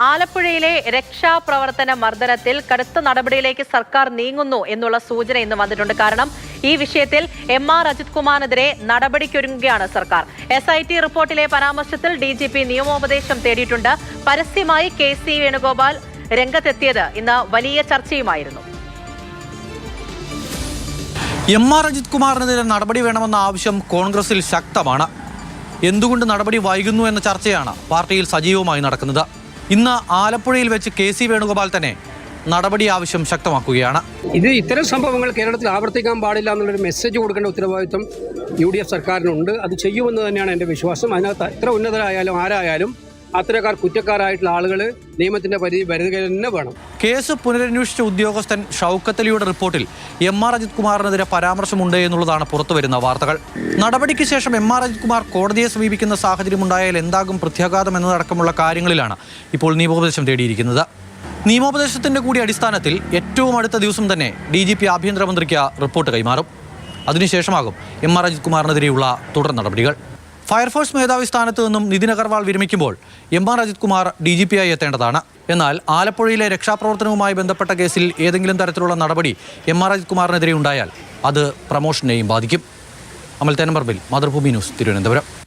ആലപ്പുഴയിലെ രക്ഷാപ്രവർത്തന മർദ്ദനത്തിൽ കടുത്ത നടപടിയിലേക്ക് സർക്കാർ നീങ്ങുന്നു എന്നുള്ള സൂചന ഇന്ന് വന്നിട്ടുണ്ട്. കാരണം ഈ വിഷയത്തിൽ MR അജിത് കുമാറിനെതിരെ നടപടിക്കൊരുങ്ങുകയാണ് സർക്കാർ. SIT റിപ്പോർട്ടിലെ പരാമർശത്തിൽ DGP നിയമോപദേശം തേടിയിട്ടുണ്ട്. പരസ്യമായി KC വേണുഗോപാൽ രംഗത്തെത്തിയത് ഇന്ന് വലിയ ചർച്ചയുമായിരുന്നു. MR അജിത് കുമാറിനെതിരെ നടപടി വേണമെന്ന ആവശ്യം കോൺഗ്രസിൽ ശക്തമാണ്. എന്തുകൊണ്ട് നടപടി വൈകുന്നു എന്ന ചർച്ചയാണ് പാർട്ടിയിൽ സജീവമായി നടക്കുന്നത്. ഇന്ന് ആലപ്പുഴയിൽ വെച്ച് KC വേണുഗോപാൽ തന്നെ നടപടി ആവശ്യം ശക്തമാക്കുകയാണ്. ഇത്തരം സംഭവങ്ങൾ കേരളത്തിൽ ആവർത്തിക്കാൻ പാടില്ല എന്നുള്ളൊരു മെസ്സേജ് കൊടുക്കേണ്ട ഉത്തരവാദിത്വം UDF സർക്കാരിനുണ്ട്. അത് ചെയ്യുമെന്ന് തന്നെയാണ് എൻ്റെ വിശ്വാസം. അതിനകത്ത് എത്ര ഉന്നതരായാലും ആരായാലും അത്തരക്കാർ കുറ്റക്കാരായിട്ടുള്ള ആളുകൾ നിയമത്തിന്റെ പരിധി വരുക തന്നെ വേണം. കേസ് പുനരന്വേഷിച്ച ഉദ്യോഗസ്ഥൻ ഷൗക്കത്ത് അലിയുടെ റിപ്പോർട്ടിൽ MR അജിത് കുമാറിനെതിരെ പരാമർശമുണ്ട് എന്നുള്ളതാണ് പുറത്തുവരുന്ന വാർത്തകൾ. നടപടിക്ക് ശേഷം MR അജിത് കുമാർ കോടതിയെ സമീപിക്കുന്ന സാഹചര്യം ഉണ്ടായാൽ എന്താകും പ്രത്യാഘാതം എന്നതടക്കമുള്ള കാര്യങ്ങളിലാണ് ഇപ്പോൾ നിയമോപദേശം തേടിയിരിക്കുന്നത്. നിയമോപദേശത്തിന്റെ കൂടി അടിസ്ഥാനത്തിൽ ഏറ്റവും അടുത്ത ദിവസം തന്നെ DGP ആഭ്യന്തരമന്ത്രിക്ക് റിപ്പോർട്ട് കൈമാറും. അതിനുശേഷമാകും MR അജിത് കുമാറിനെതിരെയുള്ള തുടർ നടപടികൾ. ഫയർഫോഴ്സ് മേധാവി സ്ഥാനത്ത് നിന്നും നിതിൻ അഗർവാൾ വിരമിക്കുമ്പോൾ MR അജിത് കുമാർ DGP ആയി എത്തേണ്ടതാണ്. എന്നാൽ ആലപ്പുഴയിലെ രക്ഷാപ്രവർത്തനവുമായി ബന്ധപ്പെട്ട കേസിൽ ഏതെങ്കിലും തരത്തിലുള്ള നടപടി MR അജിത് കുമാറിനെതിരെ ഉണ്ടായാൽ അത് പ്രമോഷനെയും ബാധിക്കും. അമൽ തേനമ്പറമ്പിൽ, മാതൃഭൂമി ന്യൂസ്, തിരുവനന്തപുരം.